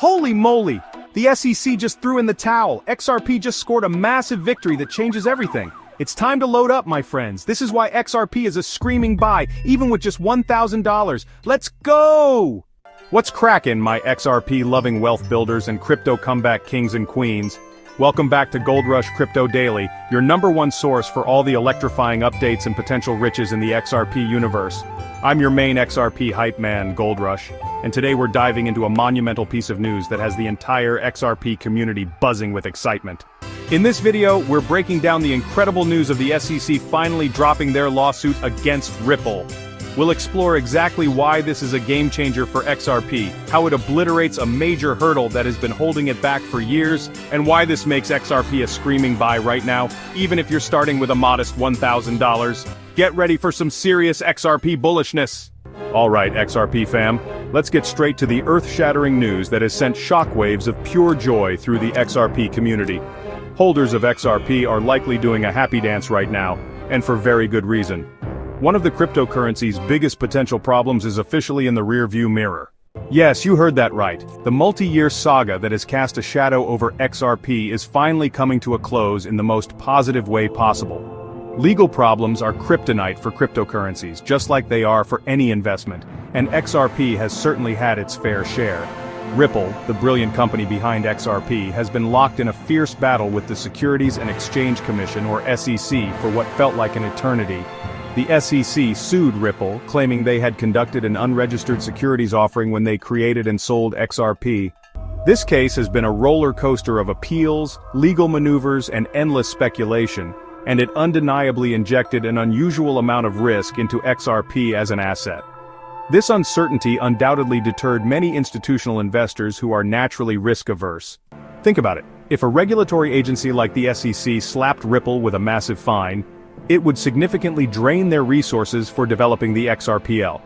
Holy moly! The SEC just threw in the towel. XRP just scored a massive victory that changes everything. It's time to load up, my friends. This is why XRP is a screaming buy, even with just $1,000. Let's go! What's crackin', my XRP-loving wealth builders and crypto comeback kings and queens? Welcome back to Gold Rush Crypto Daily, your #1 source for all the electrifying updates and potential riches in the XRP universe. I'm your main XRP hype man, Gold Rush, and today we're diving into a monumental piece of news that has the entire XRP community buzzing with excitement. In this video, we're breaking down the incredible news of the SEC finally dropping their lawsuit against Ripple. We'll explore exactly why this is a game-changer for XRP, how it obliterates a major hurdle that has been holding it back for years, and why this makes XRP a screaming buy right now, even if you're starting with a modest $1,000. Get ready for some serious XRP bullishness. Alright, XRP fam, let's get straight to the earth-shattering news that has sent shockwaves of pure joy through the XRP community. Holders of XRP are likely doing a happy dance right now, and for very good reason. One of the cryptocurrency's biggest potential problems is officially in the rearview mirror. Yes, you heard that right. The multi-year saga that has cast a shadow over XRP is finally coming to a close in the most positive way possible. Legal problems are kryptonite for cryptocurrencies, just like they are for any investment, and XRP has certainly had its fair share. Ripple, the brilliant company behind XRP, has been locked in a fierce battle with the Securities and Exchange Commission, or SEC, for what felt like an eternity. The SEC sued Ripple, claiming they had conducted an unregistered securities offering when they created and sold XRP. This case has been a roller coaster of appeals, legal maneuvers, and endless speculation, and it undeniably injected an unusual amount of risk into XRP as an asset. This uncertainty undoubtedly deterred many institutional investors who are naturally risk-averse. Think about it. If a regulatory agency like the SEC slapped Ripple with a massive fine, it would significantly drain their resources for developing the XRPL.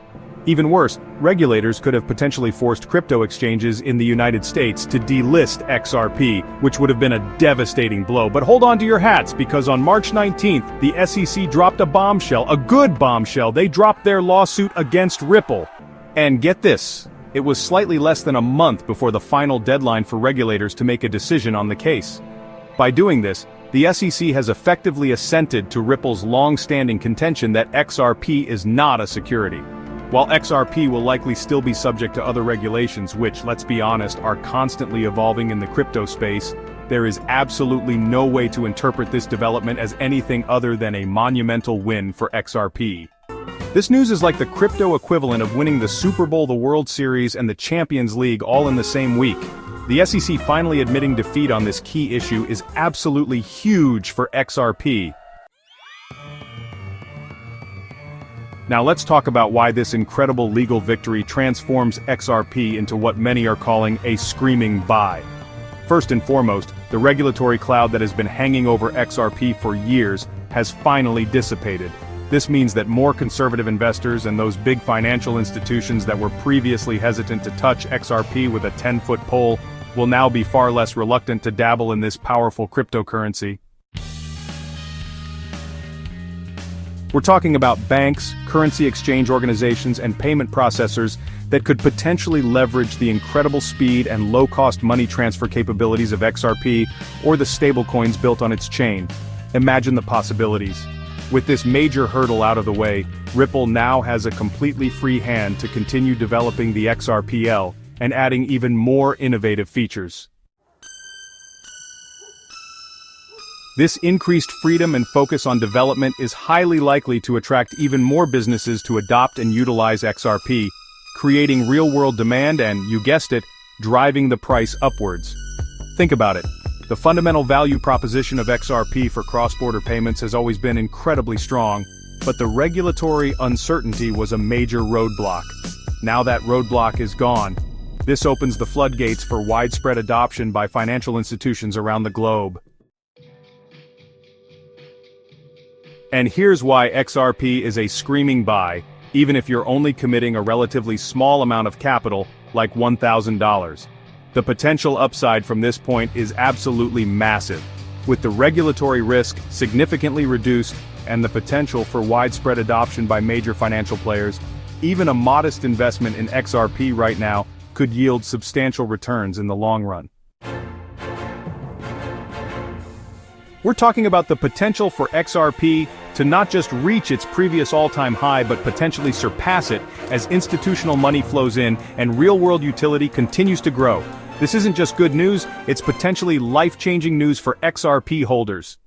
Even worse, regulators could have potentially forced crypto exchanges in the United States to delist XRP, which would have been a devastating blow. But hold on to your hats, because on March 19th, the SEC dropped a bombshell, a good bombshell. They dropped their lawsuit against Ripple. And get this, it was slightly less than a month before the final deadline for regulators to make a decision on the case. By doing this, the SEC has effectively assented to Ripple's long-standing contention that XRP is not a security. While XRP will likely still be subject to other regulations which, let's be honest, are constantly evolving in the crypto space, there is absolutely no way to interpret this development as anything other than a monumental win for XRP. This news is like the crypto equivalent of winning the Super Bowl, the World Series, and the Champions League all in the same week. The SEC finally admitting defeat on this key issue is absolutely huge for XRP. Now let's talk about why this incredible legal victory transforms XRP into what many are calling a screaming buy. First and foremost, the regulatory cloud that has been hanging over XRP for years has finally dissipated. This means that more conservative investors and those big financial institutions that were previously hesitant to touch XRP with a 10-foot pole will now be far less reluctant to dabble in this powerful cryptocurrency. We're talking about banks, currency exchange organizations, and payment processors that could potentially leverage the incredible speed and low-cost money transfer capabilities of XRP or the stablecoins built on its chain. Imagine the possibilities. With this major hurdle out of the way, Ripple now has a completely free hand to continue developing the XRPL and adding even more innovative features. This increased freedom and focus on development is highly likely to attract even more businesses to adopt and utilize XRP, creating real-world demand and, you guessed it, driving the price upwards. Think about it. The fundamental value proposition of XRP for cross-border payments has always been incredibly strong, but the regulatory uncertainty was a major roadblock. Now that roadblock is gone. This opens the floodgates for widespread adoption by financial institutions around the globe. And here's why XRP is a screaming buy, even if you're only committing a relatively small amount of capital, like $1,000. The potential upside from this point is absolutely massive, with the regulatory risk significantly reduced and the potential for widespread adoption by major financial players. Even a modest investment in XRP right now could yield substantial returns in the long run. We're talking about the potential for XRP to not just reach its previous all-time high but potentially surpass it as institutional money flows in and real-world utility continues to grow. This isn't just good news, it's potentially life-changing news for XRP holders.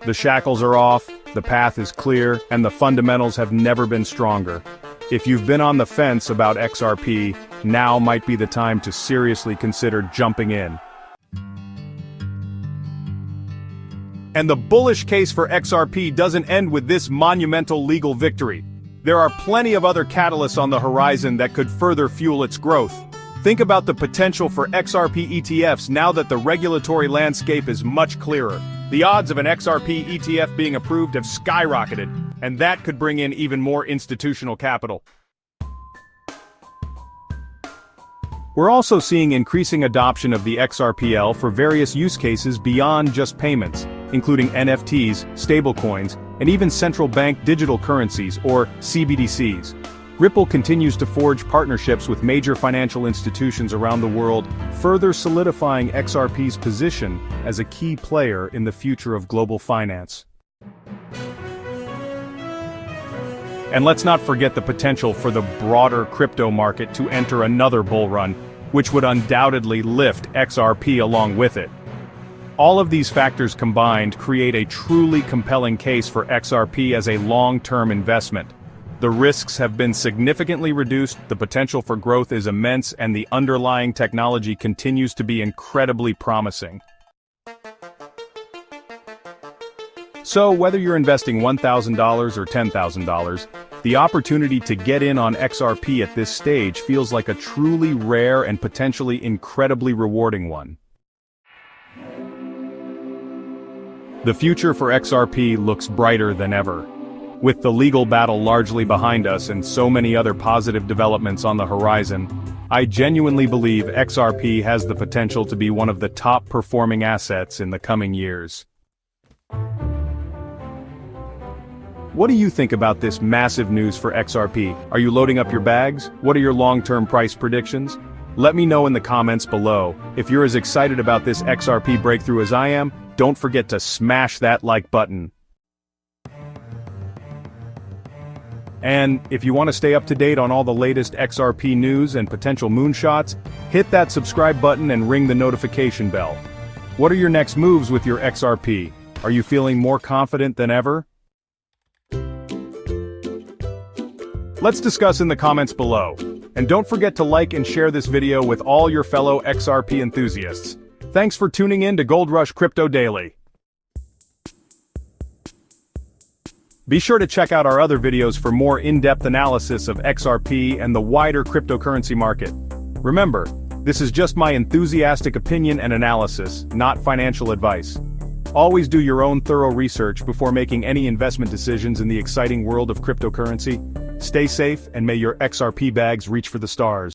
The shackles are off, the path is clear, and the fundamentals have never been stronger. If you've been on the fence about XRP, now might be the time to seriously consider jumping in. And the bullish case for XRP doesn't end with this monumental legal victory. There are plenty of other catalysts on the horizon that could further fuel its growth. Think about the potential for XRP ETFs now that the regulatory landscape is much clearer. The odds of an XRP ETF being approved have skyrocketed, and that could bring in even more institutional capital. We're also seeing increasing adoption of the XRPL for various use cases beyond just payments, including NFTs, stablecoins, and even central bank digital currencies, or CBDCs. Ripple continues to forge partnerships with major financial institutions around the world, further solidifying XRP's position as a key player in the future of global finance. And let's not forget the potential for the broader crypto market to enter another bull run, which would undoubtedly lift XRP along with it. All of these factors combined create a truly compelling case for XRP as a long-term investment. The risks have been significantly reduced, the potential for growth is immense, and the underlying technology continues to be incredibly promising. So, whether you're investing $1,000 or $10,000, the opportunity to get in on XRP at this stage feels like a truly rare and potentially incredibly rewarding one. The future for XRP looks brighter than ever. With the legal battle largely behind us and so many other positive developments on the horizon, I genuinely believe XRP has the potential to be one of the top performing assets in the coming years. What do you think about this massive news for XRP? Are you loading up your bags? What are your long-term price predictions? Let me know in the comments below. If you're as excited about this XRP breakthrough as I am, don't forget to smash that like button. And if you want to stay up to date on all the latest XRP news and potential moonshots, hit that subscribe button and ring the notification bell. What are your next moves with your XRP? Are you feeling more confident than ever? Let's discuss in the comments below. And don't forget to like and share this video with all your fellow XRP enthusiasts. Thanks for tuning in to Gold Rush Crypto Daily. Be sure to check out our other videos for more in-depth analysis of XRP and the wider cryptocurrency market. Remember, this is just my enthusiastic opinion and analysis, not financial advice. Always do your own thorough research before making any investment decisions in the exciting world of cryptocurrency. Stay safe and may your XRP bags reach for the stars.